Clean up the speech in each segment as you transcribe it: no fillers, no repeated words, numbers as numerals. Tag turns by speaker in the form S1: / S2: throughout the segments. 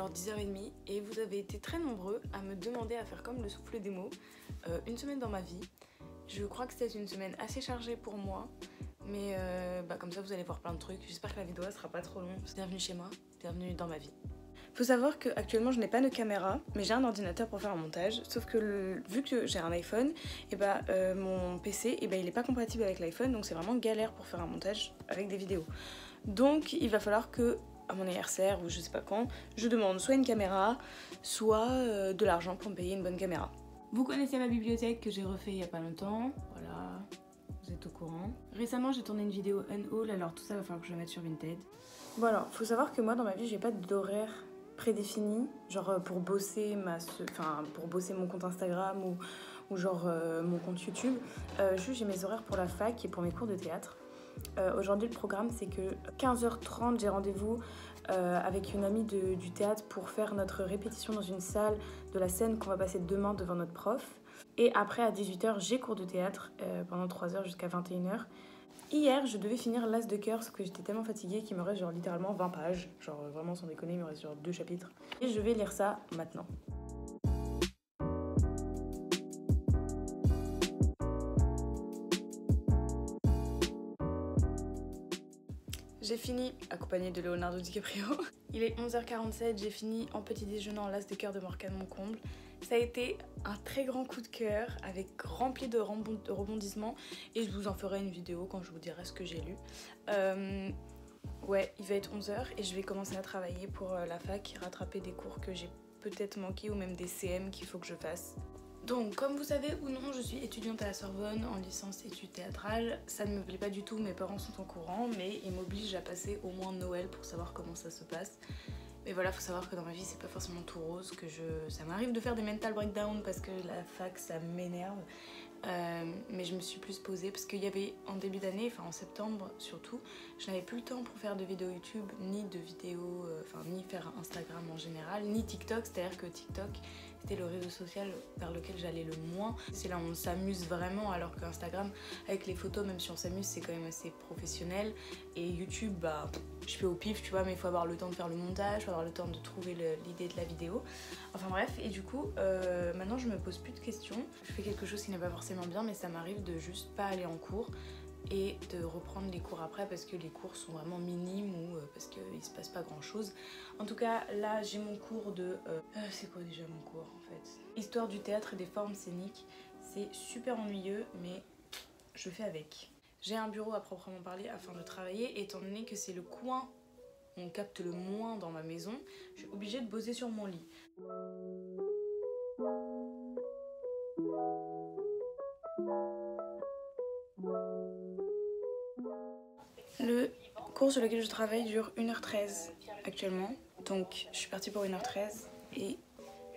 S1: alors 10h30 et vous avez été très nombreux à me demander à faire comme le souffle des mots, une semaine dans ma vie. Je crois que c'était une semaine assez chargée pour moi, mais comme ça vous allez voir plein de trucs. J'espère que la vidéo ne sera pas trop longue. Bienvenue chez moi, bienvenue dans ma vie. Faut savoir qu'actuellement je n'ai pas de caméra, mais j'ai un ordinateur pour faire un montage, sauf que vu que j'ai un iPhone, mon PC il n'est pas compatible avec l'iPhone, donc c'est vraiment galère pour faire un montage avec des vidéos. Donc il va falloir que, à mon anniversaire ou je sais pas quand, je demande soit une caméra, soit de l'argent pour me payer une bonne caméra. Vous connaissez ma bibliothèque que j'ai refait il y a pas longtemps, voilà, vous êtes au courant. Récemment j'ai tourné une vidéo unhaul, alors tout ça va falloir que je la mette sur Vinted. Bon alors, faut savoir que moi dans ma vie j'ai pas d'horaire prédéfini, genre pour bosser pour bosser mon compte Instagram ou genre mon compte YouTube. Juste j'ai mes horaires pour la fac et pour mes cours de théâtre. Aujourd'hui le programme c'est que 15h30 j'ai rendez-vous avec une amie du théâtre pour faire notre répétition dans une salle de la scène qu'on va passer demain devant notre prof. Et après à 18h j'ai cours de théâtre pendant 3h jusqu'à 21h. Hier je devais finir l'As de cœur, sauf que j'étais tellement fatiguée qu'il me reste genre littéralement 20 pages. Genre vraiment sans déconner, il me reste genre 2 chapitres. Et je vais lire ça maintenant. J'ai fini, accompagnée de Leonardo DiCaprio. Il est 11h47, j'ai fini en petit déjeunant l'As de cœur de Morgane Moncomble. Ça a été un très grand coup de cœur, avec rempli de rebondissements, et je vous en ferai une vidéo quand je vous dirai ce que j'ai lu. Ouais, il va être 11h et je vais commencer à travailler pour la fac, rattraper des cours que j'ai peut-être manqué ou même des CM qu'il faut que je fasse. Donc, comme vous savez ou non, je suis étudiante à la Sorbonne en licence études théâtrales. Ça ne me plaît pas du tout, mes parents sont au courant, mais ils m'obligent à passer au moins Noël pour savoir comment ça se passe. Mais voilà, faut savoir que dans ma vie, c'est pas forcément tout rose, que ça m'arrive de faire des mental breakdowns parce que la fac, ça m'énerve. Mais je me suis plus posée parce qu'il y avait en début d'année, enfin en septembre surtout, je n'avais plus le temps pour faire de vidéos YouTube, ni de vidéos, ni faire Instagram en général, ni TikTok, c'est-à-dire que TikTok c'était le réseau social vers lequel j'allais le moins. C'est là où on s'amuse vraiment, alors qu'Instagram, avec les photos, même si on s'amuse, c'est quand même assez professionnel. Et YouTube, je fais au pif, tu vois, mais il faut avoir le temps de faire le montage, il faut avoir le temps de trouver l'idée de la vidéo. Enfin bref, et du coup, maintenant je me pose plus de questions. Je fais quelque chose qui n'est pas forcément bien, mais ça m'arrive de juste pas aller en cours et de reprendre les cours après parce que les cours sont vraiment minimes ou parce qu'il se passe pas grand chose. En tout cas, là j'ai mon cours de... c'est quoi déjà mon cours en fait? Histoire du théâtre et des formes scéniques. C'est super ennuyeux, mais je fais avec. J'ai un bureau à proprement parler afin de travailler, étant donné que c'est le coin où on capte le moins dans ma maison, je suis obligée de bosser sur mon lit. Le cours sur lequel je travaille dure 1h13 actuellement, donc je suis partie pour 1h13 et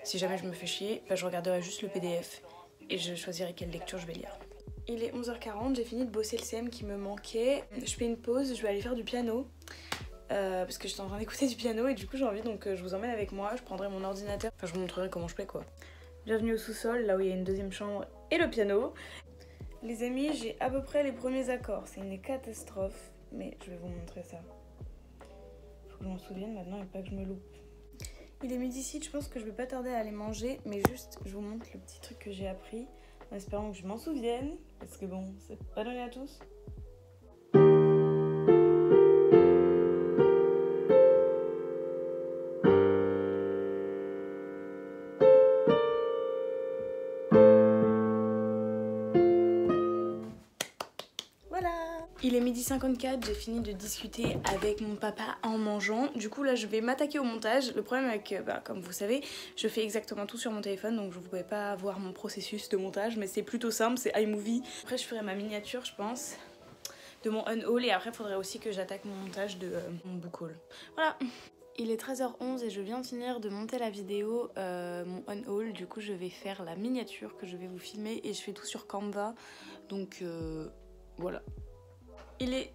S1: si jamais je me fais chier, je regarderai juste le PDF et je choisirai quelle lecture je vais lire. Il est 11h40, j'ai fini de bosser le CM qui me manquait. Je fais une pause, je vais aller faire du piano parce que j'étais en train d'écouter du piano et du coup j'ai envie, donc je vous emmène avec moi, je prendrai mon ordinateur, je vous montrerai comment je fais quoi. Bienvenue au sous-sol, là où il y a une deuxième chambre et le piano. Les amis, j'ai à peu près les premiers accords, c'est une catastrophe. Mais je vais vous montrer ça. Faut que je m'en souvienne maintenant et pas que je me loupe. Il est midi ici, je pense que je vais pas tarder à aller manger, mais juste je vous montre le petit truc que j'ai appris en espérant que je m'en souvienne, parce que bon, c'est pas donné à tous. Il est 12h54, j'ai fini de discuter avec mon papa en mangeant. Du coup là je vais m'attaquer au montage. Le problème avec, comme vous savez, je fais exactement tout sur mon téléphone, donc je ne pouvais pas voir mon processus de montage, mais c'est plutôt simple, c'est iMovie. Après je ferai ma miniature je pense, de mon unhaul, et après il faudrait aussi que j'attaque mon montage de mon book haul. Voilà. Il est 13h11 et je viens de finir de monter la vidéo, mon unhaul. Du coup je vais faire la miniature que je vais vous filmer et je fais tout sur Canva, donc voilà. Il est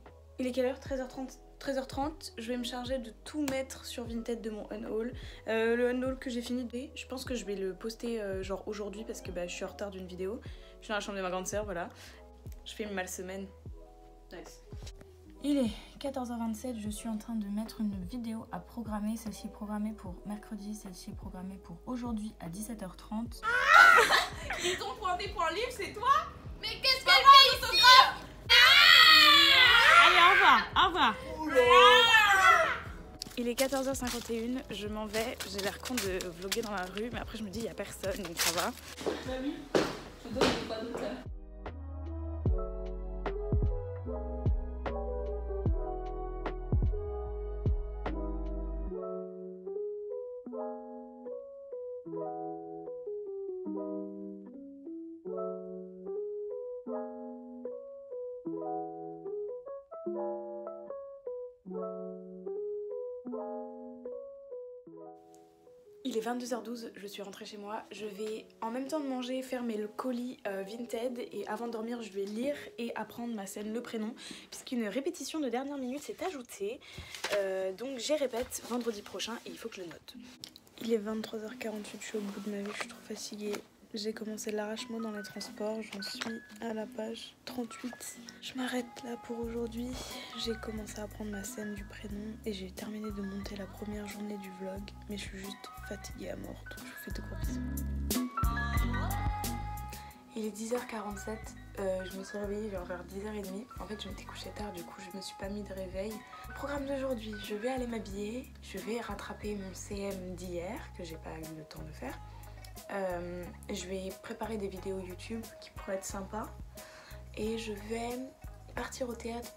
S1: quelle heure? 13h30, je vais me charger de tout mettre sur Vinted de mon unhaul. Le unhaul que j'ai fini, je pense que je vais le poster genre aujourd'hui parce que je suis en retard d'une vidéo. Je suis dans la chambre de ma grande sœur, voilà. Je fais une mal semaine. Nice. Il est 14h27, je suis en train de mettre une vidéo à programmer. Celle-ci est programmée pour mercredi, celle-ci est programmée pour aujourd'hui à 17h30.
S2: Ils ont pointé pour un livre, c'est toi? Mais qu'est-ce qu'elle fait ici?
S1: Allez, au revoir, au revoir. Il est 14h51, je m'en vais. J'ai l'air con de vlogger dans la rue, mais après je me dis il n'y a personne, donc ça va.
S2: Mamie, je te donne des pas d'autres là.
S1: Il est 22h12, je suis rentrée chez moi. Je vais en même temps de manger faire mes colis Vinted et avant de dormir je vais lire et apprendre ma scène Le Prénom puisqu'une répétition de dernière minute s'est ajoutée. Donc j'y répète vendredi prochain et il faut que je le note. Il est 23h48, je suis au bout de ma vie, je suis trop fatiguée. J'ai commencé l'arrachement dans les transports, j'en suis à la page 38. Je m'arrête là pour aujourd'hui. J'ai commencé à apprendre ma scène du prénom et j'ai terminé de monter la première journée du vlog. Mais je suis juste fatiguée à mort, donc je vous fais de gros bisous. Il est 10h47, je me suis réveillée vers 10h30. En fait je m'étais couchée tard, du coup je me suis pas mis de réveil. Programme d'aujourd'hui, je vais aller m'habiller, je vais rattraper mon CM d'hier que j'ai pas eu le temps de faire. Je vais préparer des vidéos YouTube qui pourraient être sympas et je vais partir au théâtre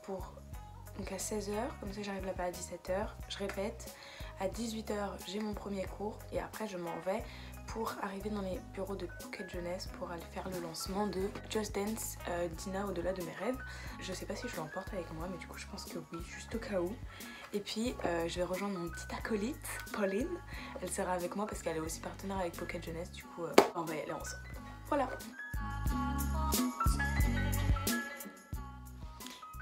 S1: donc à 16h, comme ça j'arrive là-bas à 17h, je répète, à 18h j'ai mon premier cours et après je m'en vais pour arriver dans les bureaux de Pocket Jeunesse pour aller faire le lancement de Just Dance Dina au-delà de mes rêves. Je sais pas si je l'emporte avec moi mais du coup je pense que oui, juste au cas où. Et puis je vais rejoindre mon petit acolyte, Pauline. Elle sera avec moi parce qu'elle est aussi partenaire avec Pocket Jeunesse, du coup on va y aller ensemble. Voilà.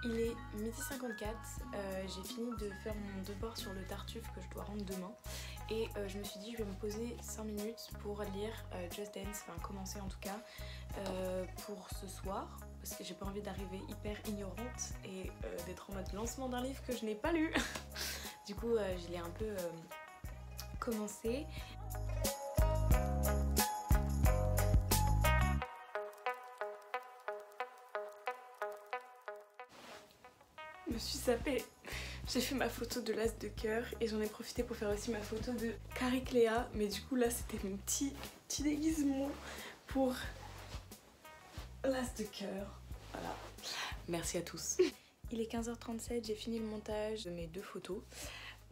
S1: Il est 12h54, j'ai fini de faire mon devoir sur le Tartuffe que je dois rendre demain. Et je me suis dit je vais me poser 5 minutes pour lire Just Dance, enfin commencer en tout cas, pour ce soir. Parce que j'ai pas envie d'arriver hyper ignorante et d'être en mode lancement d'un livre que je n'ai pas lu. Du coup je l'ai un peu commencé. Je me suis sapée. J'ai fait ma photo de l'as de cœur et j'en ai profité pour faire aussi ma photo de Carrie Cléa. Mais du coup là c'était mon petit déguisement pour l'as de cœur. Voilà. Merci à tous. Il est 15h37, j'ai fini le montage de mes 2 photos.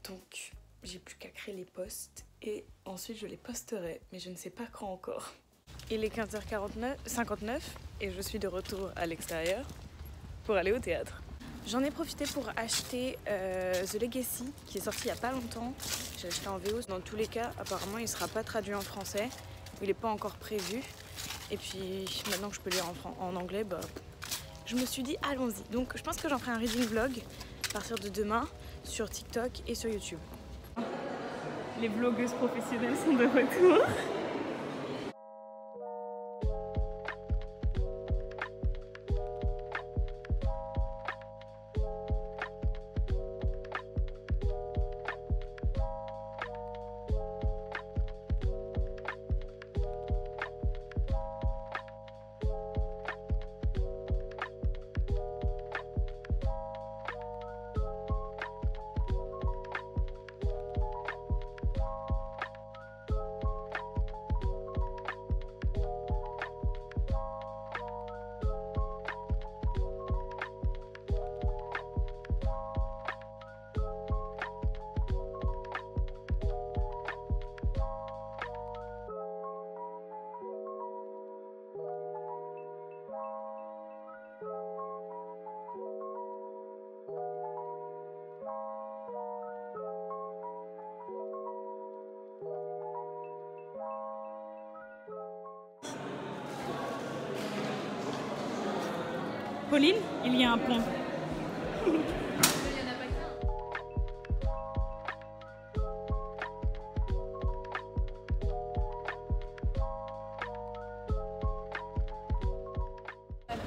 S1: Donc j'ai plus qu'à créer les posts et ensuite je les posterai. Mais je ne sais pas quand encore. Il est 15h59 et je suis de retour à l'extérieur pour aller au théâtre. J'en ai profité pour acheter The Legacy qui est sorti il n'y a pas longtemps. J'ai acheté en VO. Dans tous les cas, apparemment il ne sera pas traduit en français. Il n'est pas encore prévu. Et puis maintenant que je peux lire en anglais, bah, je me suis dit allons-y. Donc je pense que j'en ferai un reading vlog à partir de demain sur TikTok et sur YouTube. Les vlogueuses professionnelles sont de retour. Pauline, il y a un pont.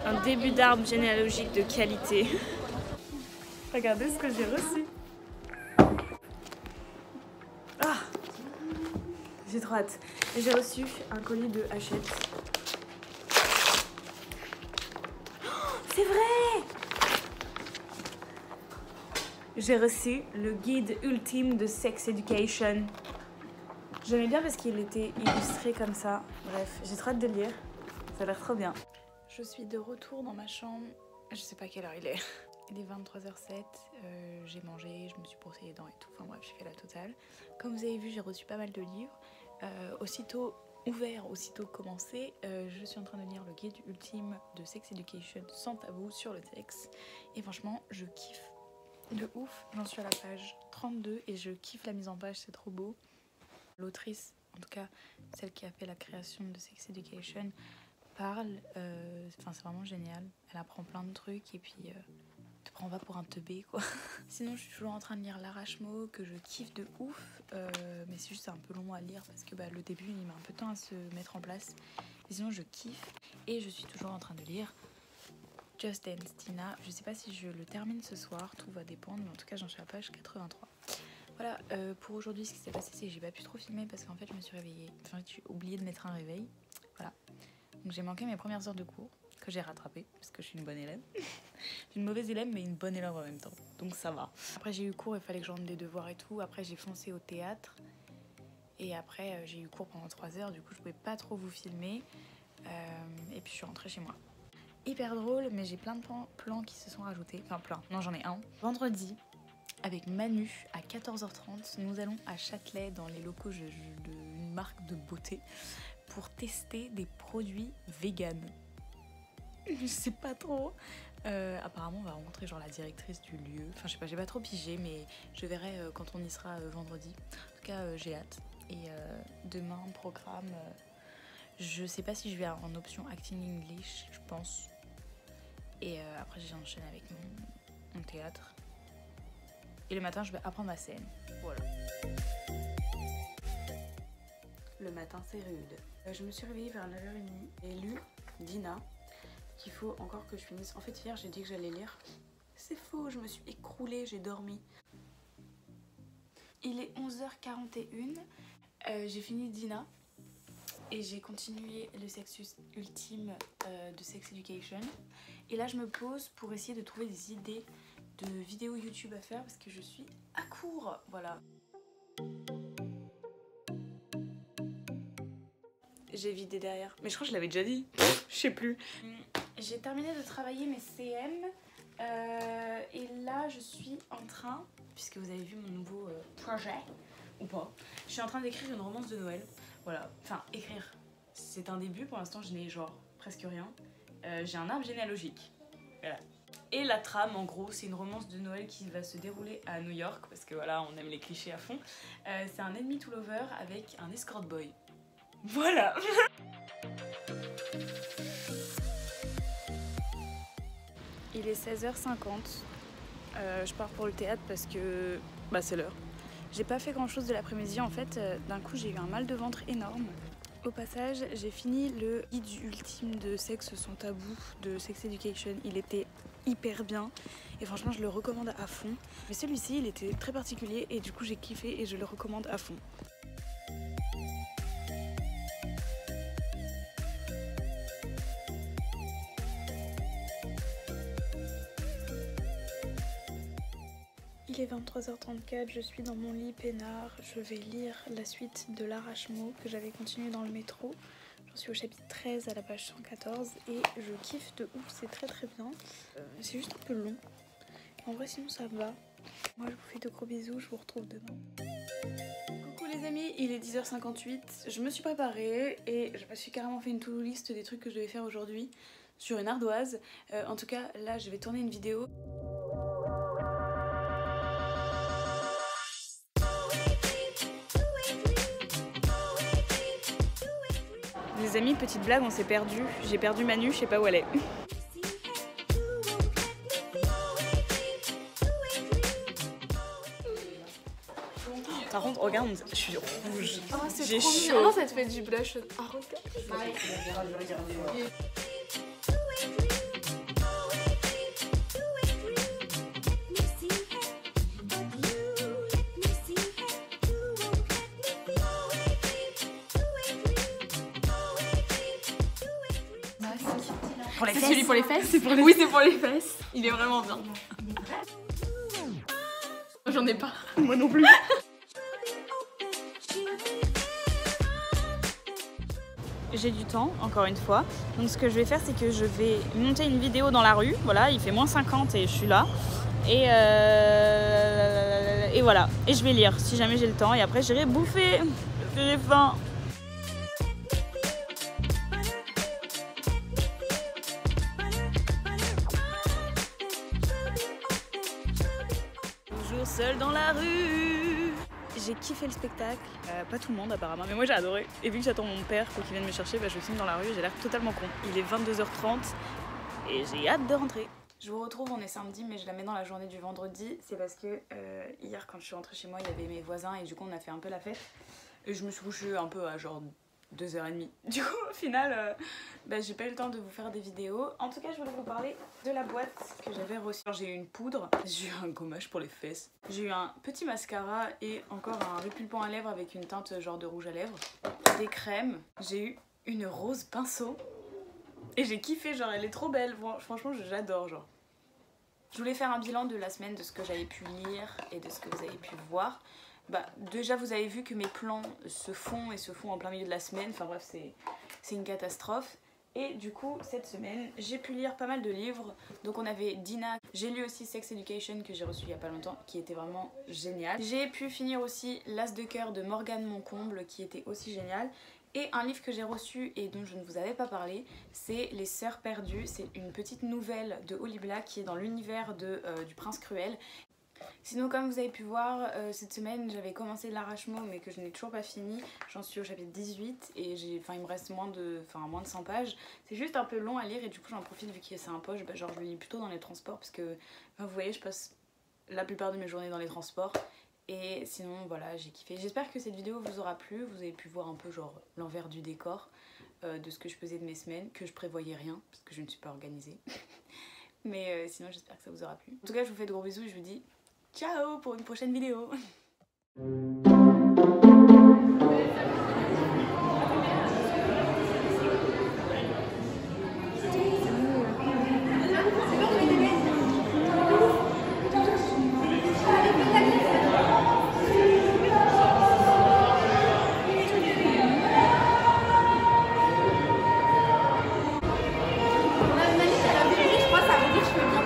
S1: Un début d'arbre généalogique de qualité. Regardez ce que j'ai reçu. Ah, j'ai trop hâte. J'ai reçu un colis de Hachette. Oh, c'est vrai! J'ai reçu le guide ultime de Sex Education. J'aimais bien parce qu'il était illustré comme ça. Bref, j'ai trop hâte de le lire. Ça a l'air trop bien. Je suis de retour dans ma chambre. Je sais pas quelle heure il est. Il est 23h07. J'ai mangé, je me suis brossé les dents et tout. Enfin bref, j'ai fait la totale. Comme vous avez vu, j'ai reçu pas mal de livres. Aussitôt ouvert, aussitôt commencé, je suis en train de lire le guide ultime de Sex Education sans tabou sur le sexe. Et franchement, je kiffe de ouf. J'en suis à la page 32 et je kiffe la mise en page, c'est trop beau. L'autrice, en tout cas celle qui a fait la création de Sex Education, parle, c'est vraiment génial. Elle apprend plein de trucs et puis te prend pas pour un teubé quoi. Sinon je suis toujours en train de lire L'Arrache-Mot que je kiffe de ouf, mais c'est juste un peu long à lire parce que le début il met un peu de temps à se mettre en place. Mais sinon je kiffe et je suis toujours en train de lire Just Dance Tina. Je sais pas si je le termine ce soir, tout va dépendre, mais en tout cas j'en suis à la page 83. Voilà, pour aujourd'hui ce qui s'est passé c'est que j'ai pas pu trop filmer parce qu'en fait je me suis réveillée, j'ai oublié de mettre un réveil, voilà. Donc j'ai manqué mes premières heures de cours que j'ai rattrapées parce que je suis une bonne élève. Je suis une mauvaise élève mais une bonne élève en même temps, donc ça va. Après j'ai eu cours, il fallait que je rende des devoirs et tout, après j'ai foncé au théâtre et après j'ai eu cours pendant 3 heures, du coup je pouvais pas trop vous filmer et puis je suis rentrée chez moi. Hyper drôle, mais j'ai plein de plans qui se sont rajoutés, enfin plein, non j'en ai un. Vendredi, avec Manu, à 14h30, nous allons à Châtelet, dans les locaux d'une marque de beauté, pour tester des produits vegan. Je sais pas trop. Apparemment, on va rencontrer genre la directrice du lieu. Enfin, je sais pas, j'ai pas trop pigé, mais je verrai quand on y sera vendredi. En tout cas, j'ai hâte. Et demain, programme. Je sais pas si je vais en option Acting English, je pense. Et après, j'enchaîne avec mon théâtre. Et le matin, je vais apprendre ma scène. Voilà. Le matin, c'est rude. Je me suis réveillée vers 9h30 et lu Dina, qu'il faut encore que je finisse. En fait, hier, j'ai dit que j'allais lire. C'est faux, je me suis écroulée, j'ai dormi. Il est 11h41. J'ai fini Dina. Et j'ai continué le sexus ultime de Sex Education. Et là, je me pose pour essayer de trouver des idées de vidéos YouTube à faire parce que je suis à court, voilà. J'ai vidé derrière, mais je crois que je l'avais déjà dit, je sais plus. J'ai terminé de travailler mes CM et là je suis en train, puisque vous avez vu mon nouveau projet, ou pas, je suis en train d'écrire une romance de Noël, voilà, enfin écrire, c'est un début, pour l'instant je n'ai genre presque rien, j'ai un arbre généalogique, voilà. Et la trame, en gros, c'est une romance de Noël qui va se dérouler à New York, parce que voilà, on aime les clichés à fond. C'est un enemy to lover avec un escort boy. Voilà. Il est 16h50. Je pars pour le théâtre parce que c'est l'heure. J'ai pas fait grand chose de l'après-midi, en fait. D'un coup, j'ai eu un mal de ventre énorme. Au passage, j'ai fini le guide ultime de Sexe sans tabou de Sex Education. Il était hyper bien et franchement je le recommande à fond. Mais celui-ci il était très particulier et du coup j'ai kiffé et je le recommande à fond. Il est 23h34, je suis dans mon lit peinard. Je vais lire la suite de L'Arrache-Mot que j'avais continué dans le métro. Je suis au chapitre 13 à la page 114 et je kiffe de ouf, c'est très très bien. C'est juste un peu long. En vrai sinon ça va. Moi je vous fais de gros bisous, je vous retrouve demain. Coucou les amis, il est 10h58. Je me suis préparée et je me suis carrément fait une to-do list des trucs que je devais faire aujourd'hui sur une ardoise. En tout cas là je vais tourner une vidéo. Les amis, petite blague, on s'est perdu. J'ai perdu Manu, je sais pas où elle est. Par contre, regarde, je suis rouge. Oh, j'ai chaud.
S2: Non, ça te fait du blush. Ah, regarde.
S1: Pour les
S2: C'est
S1: fesses.
S2: celui pour les fesses.
S1: Oui, c'est pour les fesses. Il est vraiment bien.
S2: J'en ai pas.
S1: Moi non plus. J'ai du temps, encore une fois. Donc ce que je vais faire, c'est que je vais monter une vidéo dans la rue. Voilà, il fait moins 50 et je suis là. Et voilà. Et je vais lire si jamais j'ai le temps. Et après, j'irai bouffer. J'ai faim. Toujours seule dans la rue. J'ai kiffé le spectacle, pas tout le monde apparemment, mais moi j'ai adoré. Et vu que j'attends mon père pour qu'il vienne me chercher, je filme dans la rue, j'ai l'air totalement con. Il est 22h30 et j'ai hâte de rentrer. Je vous retrouve, on est samedi, mais je la mets dans la journée du vendredi. C'est parce que hier quand je suis rentrée chez moi, il y avait mes voisins et du coup on a fait un peu la fête. Et je me suis couchée un peu à genre 2h30. Du coup au final, j'ai pas eu le temps de vous faire des vidéos. En tout cas je voulais vous parler de la boîte que j'avais reçue. J'ai eu une poudre, j'ai eu un gommage pour les fesses, j'ai eu un petit mascara et encore un répulpant à lèvres avec une teinte genre de rouge à lèvres, des crèmes, j'ai eu une rose pinceau et j'ai kiffé, genre elle est trop belle, franchement j'adore genre. Je voulais faire un bilan de la semaine, de ce que j'avais pu lire et de ce que vous avez pu voir. Déjà vous avez vu que mes plans se font en plein milieu de la semaine, enfin bref c'est une catastrophe. Et du coup cette semaine j'ai pu lire pas mal de livres. Donc on avait Dina, j'ai lu aussi Sex Education que j'ai reçu il y a pas longtemps, qui était vraiment génial. J'ai pu finir aussi L'As de cœur de Morgane Moncomble qui était aussi génial. Et un livre que j'ai reçu et dont je ne vous avais pas parlé, c'est Les Sœurs Perdues. C'est une petite nouvelle de Holly Black qui est dans l'univers du Prince Cruel. Sinon comme vous avez pu voir, cette semaine j'avais commencé l'Arrache-Mot mais que je n'ai toujours pas fini. J'en suis au chapitre 18 et il me reste moins de 100 pages. C'est juste un peu long à lire et du coup j'en profite vu que c'est un poche, genre je le lis plutôt dans les transports parce que vous voyez je passe la plupart de mes journées dans les transports. Et sinon voilà, j'ai kiffé. J'espère que cette vidéo vous aura plu. Vous avez pu voir un peu genre l'envers du décor de ce que je faisais de mes semaines, que je prévoyais rien parce que je ne suis pas organisée. Mais sinon j'espère que ça vous aura plu. En tout cas je vous fais de gros bisous et je vous dis ciao pour une prochaine vidéo.
S2: Je crois que ça veut dire que je peux bien.